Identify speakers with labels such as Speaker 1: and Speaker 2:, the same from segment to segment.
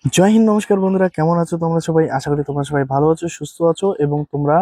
Speaker 1: জয় হিন্দ, নমস্কার বন্ধুরা, কেমন আছো তোমরা সবাই? আশা করি তোমরা সবাই ভালো আছো, সুস্থ আছো এবং তোমরা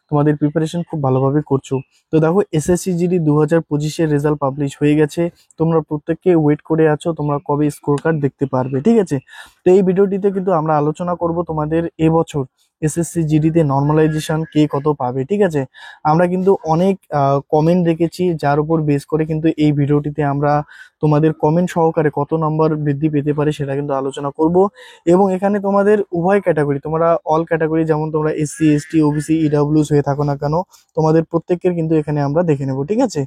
Speaker 1: তোমাদের প্রিপারেশন খুব ভালোভাবে করছো। তো দেখো, এসএসসি জিডি 2025-এর রেজাল্ট পাবলিশ হয়ে গেছে। তোমরা প্রত্যেককে ওয়েট করে আছো তোমরা কবে স্কোর কার্ড দেখতে পারবে, ঠিক আছে? তো এই ভিডিওটিতে কিন্তু আমরা আলোচনা করব তোমাদের এবছর এসএসসি জিডিতে নর্মালাইজেশন কে কত পাবে, ঠিক আছে? আমরা কিন্তু অনেক কমেন্ট দেখেছি, যার উপর বেস করে কিন্তু এই ভিডিওটিতে আমরা তোমাদের কমেন্ট সহকারে কত নম্বর বৃদ্ধি পেতে পারে সেটা কিন্তু আলোচনা করব। এবং এখানে তোমাদের উভয় ক্যাটাগরি, তোমরা অল ক্যাটাগরি, যেমন তোমরা এসসি এসটি ওবিসি ইডাব্লিউএস হয়ে থাকো না কেন, তোমাদের প্রত্যেকের কিন্তু এখানে আমরা দেখে নেব, ঠিক আছে?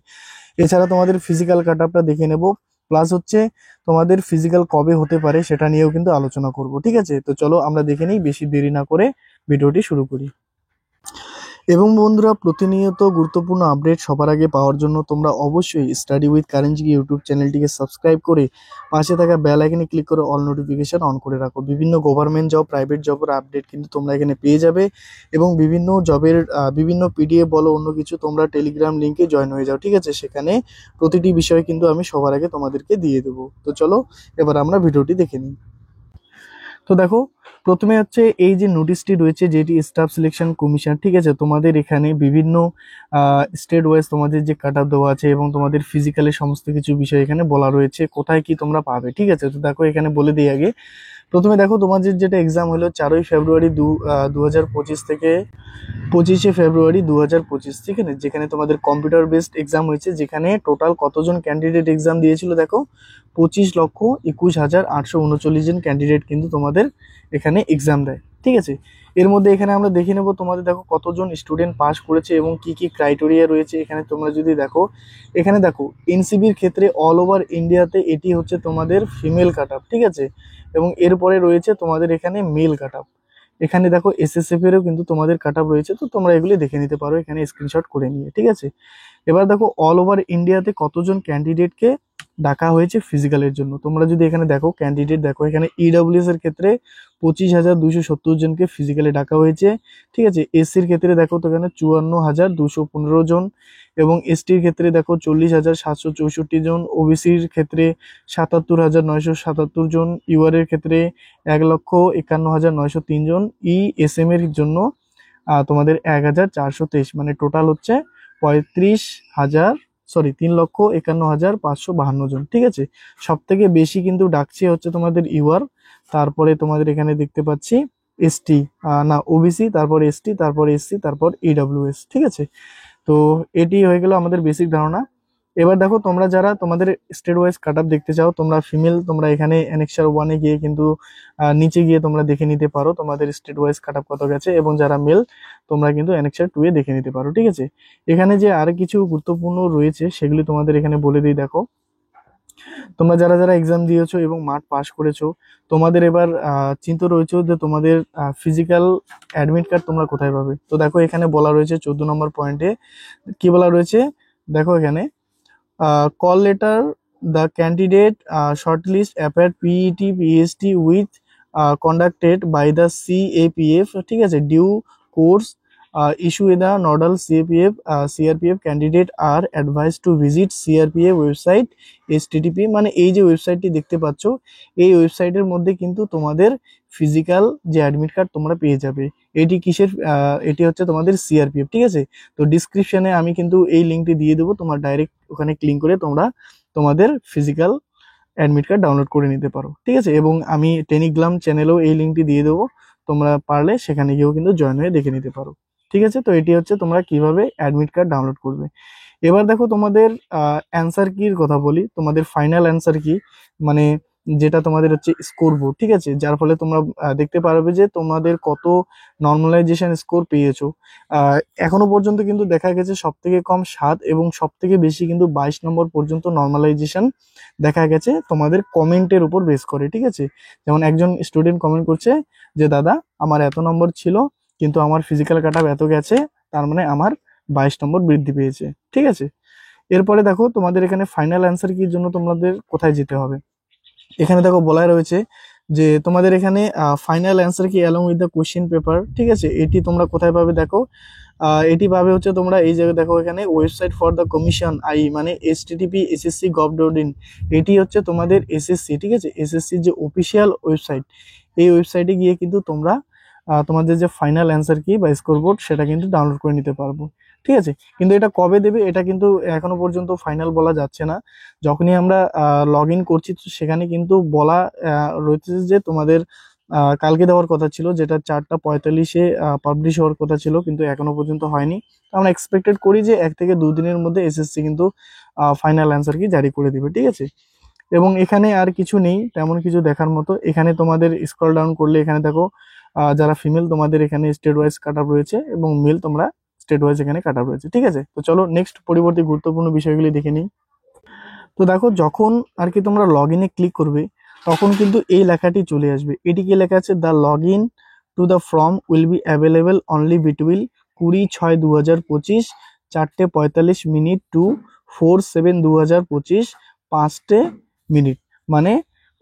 Speaker 1: এছাড়া তোমাদের ফিজিক্যাল কাট আপটা দেখে নেব, প্লাস হচ্ছে তোমাদের ফিজিক্যাল কবে হতে পারে সেটা নিয়েও কিন্তু আলোচনা করব, ঠিক আছে? তো চলো আমরা দেখে নিই, বেশি দেরি না করে ভিডিওটি শুরু করি। এবং বন্ধুরা, প্রতিনিয়ত গুরুত্বপূর্ণ আপডেট সবার আগে পাওয়ার জন্য তোমরা অবশ্যই স্টাডি উইথ কারেন্ট ইউটিউব চ্যানেলটিকে সাবস্ক্রাইব করে পাশে থাকা বেল আইকনে ক্লিক করে অল নোটিফিকেশন অন করে রাখো। বিভিন্ন গভর্নমেন্ট জব, প্রাইভেট জবের আপডেট কিন্তু তোমরা এখানে পেয়ে যাবে। এবং বিভিন্ন জবের বিভিন্ন পিডিএফ বলো অন্য কিছু, তোমরা টেলিগ্রাম লিঙ্কে জয়েন হয়ে যাও, ঠিক আছে? সেখানে প্রতিটি বিষয় কিন্তু আমি সবার আগে তোমাদেরকে দিয়ে দেবো। তো চলো এবার আমরা ভিডিওটি দেখে নিই। তো দেখো, প্রথমে হচ্ছে এই যে নোটিশটি রয়েছে, যেটি স্টাফ সিলেকশন কমিশন, ঠিক আছে? তোমাদের এখানে বিভিন্ন স্টেট ওয়াইজ তোমাদের যে কাট অফ দেওয়া আছে এবং তোমাদের ফিজিক্যালের সমস্ত কিছু বিষয় এখানে বলা রয়েছে, কোথায় কি তোমরা পাবে, ঠিক আছে? তো দেখো, এখানে বলে দিই আগে। প্রথমে দেখো, তোমাদের যেটা এক্সাম হলো 4ই ফেব্রুয়ারি 2025 থেকে 25শে ফেব্রুয়ারি 2025, ঠিক আছে? যেখানে তোমাদের কম্পিউটার বেসড এক্সাম হয়েছে, যেখানে টোটাল কতজন ক্যান্ডিডেট এক্সাম দিয়েছিল দেখো, 25,21,839 জন ক্যান্ডিডেট কিন্তু তোমাদের এখানে এক্সাম দেয়, ঠিক আছে? এর মধ্যে এখানে আমরা দেখে নেব তোমাদের দেখো কতজন স্টুডেন্ট পাস করেছে এবং কি কি ক্রাইটেরিয়া রয়েছে। এখানে তোমরা যদি দেখো, এখানে দেখো এনসিবির ক্ষেত্রে অল ওভার ইন্ডিয়াতে এটি হচ্ছে তোমাদের ফিমেল কাট আপ, ঠিক আছে? এবং এরপরে রয়েছে তোমাদের এখানে মেল কাট আপ। এখানে দেখো এসএসএফ এরও কিন্তু তোমাদের কাট আপ রয়েছে, তো তোমরা এগুলি দেখে নিতে পারো এখানে স্ক্রিনশট করে নিয়ে, ঠিক আছে? এবার দেখো, অল ওভার ইন্ডিয়াতে কতজন ক্যান্ডিডেটকে ডাকা হয়েছে ফিজিক্যালের জন্য। তোমরা যদি এখানে দেখো ক্যান্ডিডেট, দেখো এখানে ইডব্লিউএস এর ক্ষেত্রে 25,270 জনকে ফিজিক্যালে ডাকা হয়েছে, ঠিক আছে? এসসির ক্ষেত্রে দেখো তো এখানে 54,215 জন, এবং এসটির ক্ষেত্রে দেখো 40,764 জন, ওবিসির ক্ষেত্রে 77,977 জন, ইউআর এর ক্ষেত্রে 1,51,903 জন, এম এর জন্য তোমাদের 1,423, মানে টোটাল হচ্ছে 3,51,552 জন, ঠিক আছে? সব থেকে বেশি কিন্তু ডাকছে হচ্ছে তোমাদের ইউআর, তারপরে তোমাদের এখানে দেখতে পাচ্ছি এসটি, না ওবিসি, তারপর এসটি, তারপর এসসি, তারপর ইডব্লিউএস, ঠিক আছে? তো এটি হয়ে গেল আমাদের বেসিক ধারণা। এবার দেখো, তোমরা যারা তোমাদের স্টেট ওয়াইজ কাট আপ দেখতে চাও, তোমরা ফিমেল, তোমরা এখানে অ্যানেক্সার 1-এ গিয়ে কিন্তু নিচে গিয়ে তোমরা দেখে নিতে পারো তোমাদের স্টেট ওয়াইজ কাট আপ কত গেছে, এবং যারা মেল তোমরা কিন্তু অ্যানেক্সার 2-এ দেখে নিতে পারো, ঠিক আছে? এখানে যে আর কিছু গুরুত্বপূর্ণ রয়েছে সেগুলি তোমাদের এখানে বলে দিই। দেখো, তোমরা যারা যারা এক্সাম দিয়েছো এবং মাঠ পাস করেছো, তোমাদের এবার চিন্তা রয়েছে যে তোমাদের ফিজিক্যাল অ্যাডমিট কার্ড তোমরা কোথায় পাবে। তো দেখো, এখানে বলা রয়েছে 14 নম্বর পয়েন্টে কি বলা রয়েছে, দেখো এখানে call letter the candidate shortlist appeared PET PhD with conducted by the CAPF, ঠিক আছে? due course issue the nodal CRPF candidate are advised to visit CRPF website http, মানে এই যে ওয়েবসাইটটি দেখতে পাচ্ছ, এই ওয়েবসাইটের মধ্যে কিন্তু তোমাদের ফিজিক্যাল যে অ্যাডমিট কার্ড তোমরা পেয়ে যাবে। এটি কিসের? এটি হচ্ছে তোমাদের সিআরপিএফ, ঠিক আছে? তো ডিসক্রিপশনে আমি কিন্তু এই লিঙ্কটি দিয়ে দেবো, তোমার ডাইরেক্ট ওখানে ক্লিক করে তোমরা তোমাদের ফিজিক্যাল অ্যাডমিট কার্ড ডাউনলোড করে নিতে পারো, ঠিক আছে? এবং আমি টেলিগ্রাম চ্যানেলেও এই লিঙ্কটি দিয়ে দেবো, তোমরা পারলে সেখানে গিয়েও কিন্তু জয়েন হয়ে দেখে নিতে পারো, ঠিক আছে? তো এটি হচ্ছে তোমরা কিভাবে অ্যাডমিট কার্ড ডাউনলোড করবে। এবার দেখো, তোমাদের অ্যান্সার কির কথা বলি। তোমাদের ফাইনাল অ্যান্সার কি, মানে যেটা তোমাদের হচ্ছে স্কোর বোর্ড, ঠিক আছে? যার ফলে তোমরা দেখতে পারবে যে তোমাদের কত নর্মালাইজেশন স্কোর পেয়েছো। এখনো পর্যন্ত কিন্তু দেখা গেছে সব থেকে কম 7 এবং সব থেকে বেশি কিন্তু 22 নম্বর পর্যন্ত নর্মালাইজেশন দেখা গেছে তোমাদের কমেন্টের উপর বেস করে, ঠিক আছে? যেমন একজন স্টুডেন্ট কমেন্ট করছে যে দাদা, আমার এত নম্বর ছিল কিন্তু আমার ফিজিক্যাল কাট আপ এত গেছে, তার মানে আমার 22 নম্বর বৃদ্ধি পেয়েছে, ঠিক আছে? এরপরে দেখো, তোমাদের এখানে ফাইনাল অ্যান্সার কির জন্য তোমাদের কোথায় যেতে হবে। এখানে দেখো বলা রয়েছে যে তোমাদের এখানে ফাইনাল অ্যান্সার কি along with the question paper, ঠিক আছে? এটি তোমরা কোথায় পাবে দেখো, এটি পাবে হচ্ছে তোমরা এই জায়গায় দেখো, এখানে ওয়েবসাইট ফর দ্য কমিশন মানে http://ssc.gov.in, এটি হচ্ছে তোমাদের এসএসসি, ঠিক আছে? এসএসসি যে অফিসিয়াল ওয়েবসাইট, এই ওয়েবসাইটে গিয়ে কিন্তু তোমরা তোমাদের যে ফাইনাল অ্যান্সার কি বা স্কোর বোর্ড সেটা কিন্তু ডাউনলোড করে নিতে পারবো। ঠিক আছে, কিন্তু এটা কবে দেবে এটা কিন্তু এখনো পর্যন্ত ফাইনাল বলা যাচ্ছে না। যখনই আমরা লগ ইন করছি তো সেখানে কিন্তু বলা রয়েছে যে তোমাদের কালকে দেওয়ার কথা ছিল, যেটা 4টা 45-এ পাবলিশ হওয়ার কথা ছিল, কিন্তু এখনো পর্যন্ত হয়নি। তো আমরা এক্সপেক্টেড করি যে 1 থেকে 2 দিনের মধ্যে এসএসসি কিন্তু ফাইনাল অ্যান্সার কি জারি করে দিবে। ঠিক আছে, এবং এখানে আর কিছু নেই তেমন কিছু দেখার মতো। এখানে তোমাদের স্ক্রল ডাউন করলে এখানে দেখো যারা ফিমেল তোমাদের এখানে স্টেট ওয়াইজ কাট আপ রয়েছে এবং মেল তোমরা স্টেট ওয়াইজ এখানে কাট আপ রয়েছে। ঠিক আছে, তো চলো নেক্সট পরিবর্তী গুরুত্বপূর্ণ বিষয়গুলি দেখে নিই। তো দেখো যখন আর কি তোমরা লগ ইনে ক্লিক করবে তখন কিন্তু এই লেখাটি চলে আসবে। এটি কি লেখা আছে, the log in to the form will be available only between 20/6/2025 4:45 to 4/7/2025 5 minute. মানে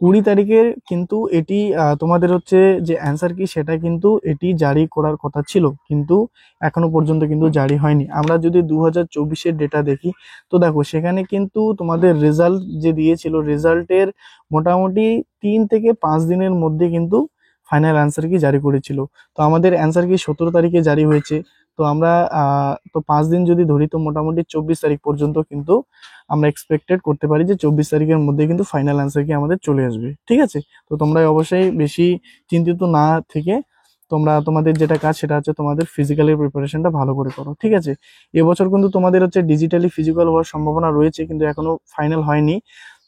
Speaker 1: 20 তারিখের কিন্তু এটি তোমাদের হচ্ছে যে অ্যান্সার কি সেটা কিন্তু এটি জারি করার কথা ছিল, কিন্তু এখনো পর্যন্ত কিন্তু জারি হয়নি। আমরা যদি 2024-এর ডেটা দেখি তো দেখো সেখানে কিন্তু তোমাদের রেজাল্ট যে দিয়েছিল, রেজাল্টের মোটামুটি 3 থেকে 5 দিনের মধ্যে কিন্তু ফাইনাল অ্যান্সার কি জারি করেছিল। তো আমাদের অ্যান্সার কি 17 তারিখে জারি হয়েছে। তো আমরা তো 5 দিন যদি ধরি তো মোটামুটি 24 তারিখ পর্যন্ত কিন্তু আমরা এক্সপেক্টেড করতে পারি যে 24 তারিখের মধ্যে কিন্তু ফাইনাল অ্যান্সার কি আমাদের চলে আসবে। ঠিক আছে, তো তোমরা অবশ্যই বেশি চিন্তিত না থেকে তোমরা তোমাদের যেটা কাজ সেটা হচ্ছে তোমাদের ফিজিক্যালের প্রিপারেশনটা ভালো করে করো। ঠিক আছে, এবছর কিন্তু তোমাদের হচ্ছে ডিজিটালি ফিজিক্যাল হওয়ার সম্ভাবনা রয়েছে, কিন্তু এখনো ফাইনাল হয়নি।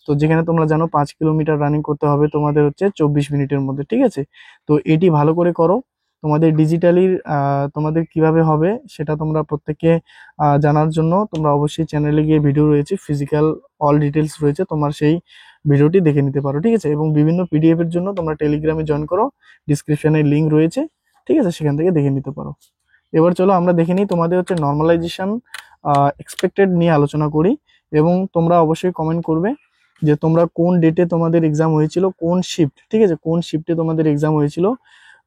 Speaker 1: তো যেখানে তোমরা জানো 5 কিলোমিটার রানিং করতে হবে তোমাদের হচ্ছে 24 মিনিটের মধ্যে। ঠিক আছে, তো এটি ভালো করে করো। তোমাদের ডিজিটালি তোমাদের কিভাবে হবে সেটা তোমরা প্রত্যেককে জানার জন্য তোমরা অবশ্যই চ্যানেলে গিয়ে ভিডিও রয়েছে, ফিজিক্যাল অল ডিটেলস রয়েছে, তোমার সেই ভিডিওটি দেখে নিতে পারো। ঠিক আছে, এবং বিভিন্ন পিডিএফ এর জন্য তোমরা টেলিগ্রামে জয়েন করো, ডিসক্রিপশনে লিঙ্ক রয়েছে। ঠিক আছে, সেখান থেকে দেখে নিতে পারো। এবার চলো আমরা দেখে নিই তোমাদের হচ্ছে নর্মালাইজেশন এক্সপেক্টেড নিয়ে আলোচনা করি, এবং তোমরা অবশ্যই কমেন্ট করবে যে তোমরা কোন ডেটে তোমাদের এক্সাম হয়েছিল, কোন শিফট। ঠিক আছে, কোন শিফটে তোমাদের এক্সাম হয়েছিল,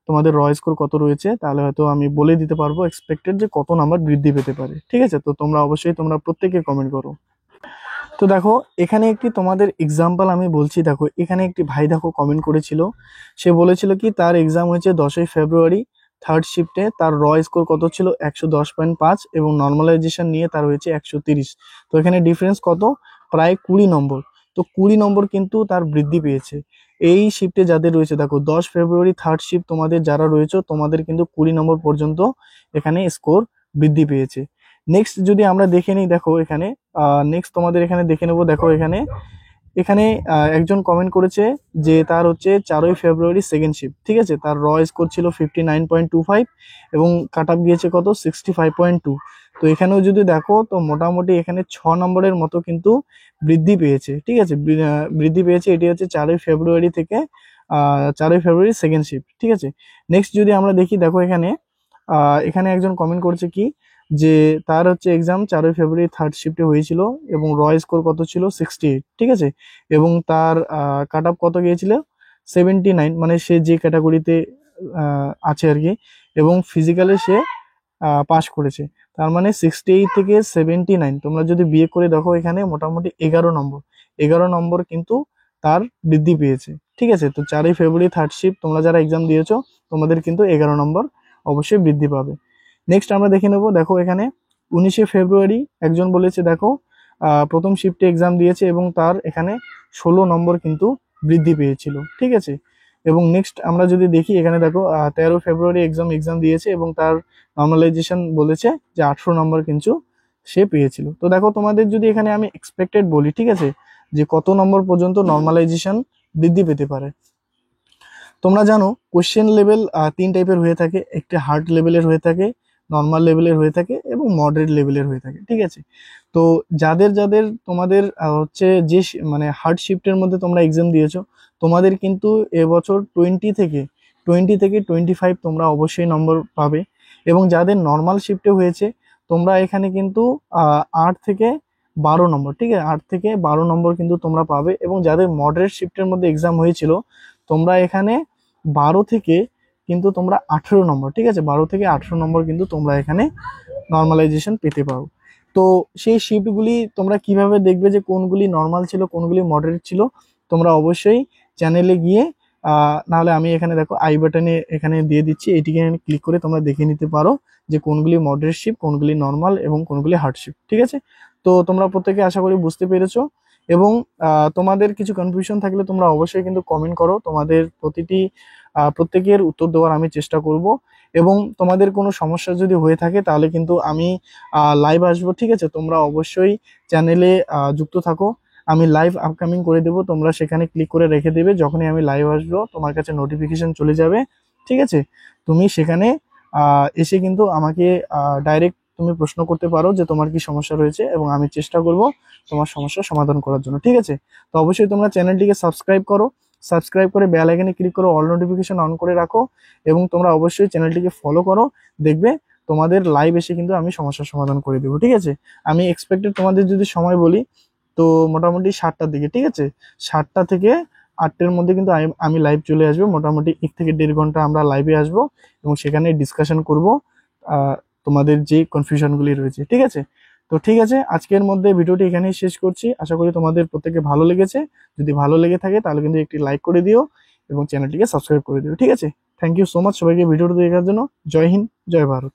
Speaker 1: তোমাদের র স্কোর কত রয়েছে, তাহলে হয়তো আমি বলে দিতে পারবো এক্সপেক্টেড যে কত নাম্বার বৃদ্ধি পেতে পারে। ঠিক আছে, তো তোমরা অবশ্যই তোমরা প্রত্যেকে কমেন্ট করো। তো দেখো এখানে একটি তোমাদের এক্সাম্পল আমি বলছি। দেখো এখানে একটি ভাই দেখো কমেন্ট করেছিল, সে বলেছিল কি তার এক্সাম হয়েছে 10ই ফেব্রুয়ারি থার্ড শিফটে, তার র স্কোর কত ছিল 110.5 এবং নর্মালাইজেশন নিয়ে তার হয়েছে 130। তো এখানে ডিফারেন্স কত, প্রায় 20 নম্বর। তো 20 নম্বর কিন্তু তার বৃদ্ধি পেয়েছে এই শিফটে যাদের রয়েছে। দেখো 10 ফেব্রুয়ারি থার্ড শিফট তোমাদের যারা রয়েছে তোমাদের কিন্তু 20 নম্বর পর্যন্ত এখানে স্কোর বৃদ্ধি পেয়েছে। নেক্সট যদি আমরা দেখে নিই, দেখো এখানে নেক্সট তোমাদের এখানে দেখে নেবো। দেখো এখানে এখানে একজন কমেন্ট করেছে যে তার হচ্ছে 4ই ফেব্রুয়ারি সেকেন্ড শিফট। ঠিক আছে, তার র স্কোর ছিল 59.25 এবং কাট আপ গিয়েছে কত 65.2। তো এখানেও যদি দেখো তো মোটামুটি এখানে 6 নম্বরের মতো কিন্তু বৃদ্ধি পেয়েছে। ঠিক আছে, বৃদ্ধি পেয়েছে। এটি হচ্ছে 4ই ফেব্রুয়ারি থেকে 4ই ফেব্রুয়ারি সেকেন্ড শিফট। ঠিক আছে, নেক্সট যদি আমরা দেখি, দেখো এখানে এখানে একজন কমেন্ট করছে কি যে তার হচ্ছে এক্সাম 4ই ফেব্রুয়ারি থার্ড শিফটে হয়েছিল এবং র স্কোর কত ছিল 68। ঠিক আছে, এবং তার কাট আপ কত গিয়েছিল 79, মানে সে যে ক্যাটাগরিতে আছে আর কি, এবং ফিজিক্যালে সে পাস করেছে। তার মানে 68 থেকে 79 তোমরা যদি বিয়ে করে দেখো এখানে মোটামুটি 11 নম্বর, 11 নম্বর কিন্তু তার বৃদ্ধি পেয়েছে। ঠিক আছে, তো 4ই ফেব্রুয়ারি থার্ড শিফট তোমরা যারা এক্সাম দিয়েছো তোমাদের কিন্তু 11 নম্বর অবশ্যই বৃদ্ধি পাবে। নেক্সট আমরা দেখে নেবো। দেখো এখানে 19শে ফেব্রুয়ারি একজন বলেছে, দেখো প্রথম শিফটে এক্সাম দিয়েছে এবং তার এখানে 16 নম্বর কিন্তু বৃদ্ধি পেয়েছিল। ঠিক আছে, এবং নেক্সট আমরা যদি দেখি এখানে দেখো 13 ফেব্রুয়ারি এক্সাম দিয়েছে এবং তার নর্মালাইজেশন বলেছে যে 18 নম্বর কিন্তু সে পেয়েছিল। তো দেখো তোমাদের যদি এখানে আমি এক্সপেক্টেড বলি, ঠিক আছে, যে কত নম্বর পর্যন্ত নর্মালাইজেশন বৃদ্ধি পেতে পারে। তোমরা জানো কোশ্চেন লেভেল 3 টাইপের হয়ে থাকে, একটি হার্ড লেভেলের হয়ে থাকে, নর্মাল লেভেলের হয়ে থাকে এবং মডারেট লেভেলের হয়ে থাকে। ঠিক আছে, তো যাদের যাদের তোমাদের হচ্ছে যে মানে হার্ড শিফটের মধ্যে তোমরা এক্সাম দিয়েছো তোমাদের কিন্তু এবছর 20 থেকে 25 তোমরা অবশ্যই নম্বর পাবে, এবং যাদের নর্মাল শিফটে হয়েছে তোমরা এখানে কিন্তু 8 থেকে 12 নম্বর। ঠিক আছে, 8 থেকে 12 নম্বর কিন্তু তোমরা পাবে, এবং যাদের মডারেট শিফটের মধ্যে এক্সাম হয়েছিল তোমরা এখানে 12 থেকে কিন্তু তোমরা 18 নম্বর, ঠিক আছে, 12 থেকে 18 নম্বর কিন্তু তোমরা এখানে নর্মালাইজেশন পেতে পারো। তো সেই শিফটগুলি তোমরা কিভাবে দেখবে যে কোনগুলি নর্মাল ছিল কোনগুলি মডারেট ছিল, তোমরা অবশ্যই চ্যানেলে গিয়ে নাহলে আমি এখানে দেখো আই বাটনে এখানে দিয়ে দিচ্ছি, এটিকে ক্লিক করে তোমরা দেখে নিতে পারো যে কোনগুলি মডারেট শিপ, কোনগুলি নর্মাল এবং কোনগুলি হার্ড শিপ। ঠিক আছে, তো তোমরা প্রত্যেকে আশা করি বুঝতে পেরেছো। এবং তোমাদের কিছু কনফিউশন থাকলে তোমরা অবশ্যই কিন্তু কমেন্ট করো, তোমাদের প্রত্যেকের উত্তর দেওয়ার আমি চেষ্টা করব। এবং তোমাদের কোনো সমস্যা যদি হয়ে থাকে তাহলে কিন্তু আমি লাইভ আসবো। ঠিক আছে, তোমরা অবশ্যই চ্যানেলে যুক্ত থাকো, আমি লাইভ আপকামিং করে দেবো, তোমরা সেখানে ক্লিক করে রেখে দেবে, যখনই আমি লাইভ আসবো তোমার কাছে নোটিফিকেশন চলে যাবে। ঠিক আছে, তুমি সেখানে এসে কিন্তু আমাকে ডাইরেক্ট তুমি প্রশ্ন করতে পারো যে তোমার কি সমস্যা রয়েছে, এবং আমি চেষ্টা করব তোমার সমস্যার সমাধান করার জন্য। ঠিক আছে, তো অবশ্যই তোমরা চ্যানেলটিকে সাবস্ক্রাইব করো, সাবস্ক্রাইব করে বেল আইকনে ক্লিক করো, অল নোটিফিকেশন অন করে রাখো, এবং তোমরা অবশ্যই চ্যানেলটিকে ফলো করো। দেখবে তোমাদের লাইভ এসে কিন্তু আমি সমস্যার সমাধান করে দেবো। ঠিক আছে, আমি এক্সপেক্টেড তোমাদের যদি সময় বলি তো মোটামুটি 7টার দিকে। ঠিক আছে, 7টা থেকে 8টার মধ্যে কিন্তু আমি লাইভ চলে আসবো। মোটামুটি 1 থেকে 1.5 ঘন্টা আমরা লাইভে আসবো এবং সেখানে ডিসকাশন করব তোমাদের যে কনফিউশনগুলি রয়েছে। ঠিক আছে, তো ঠিক আছে, আজকের মধ্যে ভিডিওটি এখানেই শেষ করছি। আশা করি তোমাদের প্রত্যেকে ভালো লেগেছে। যদি ভালো লেগে থাকে তাহলে কিন্তু একটি লাইক করে দিও এবং চ্যানেলটিকে সাবস্ক্রাইব করে দিও। ঠিক আছে, থ্যাংক ইউ সো মাচ সবাইকে ভিডিওটি দেখার জন্য। জয় হিন্দ, জয় ভারত।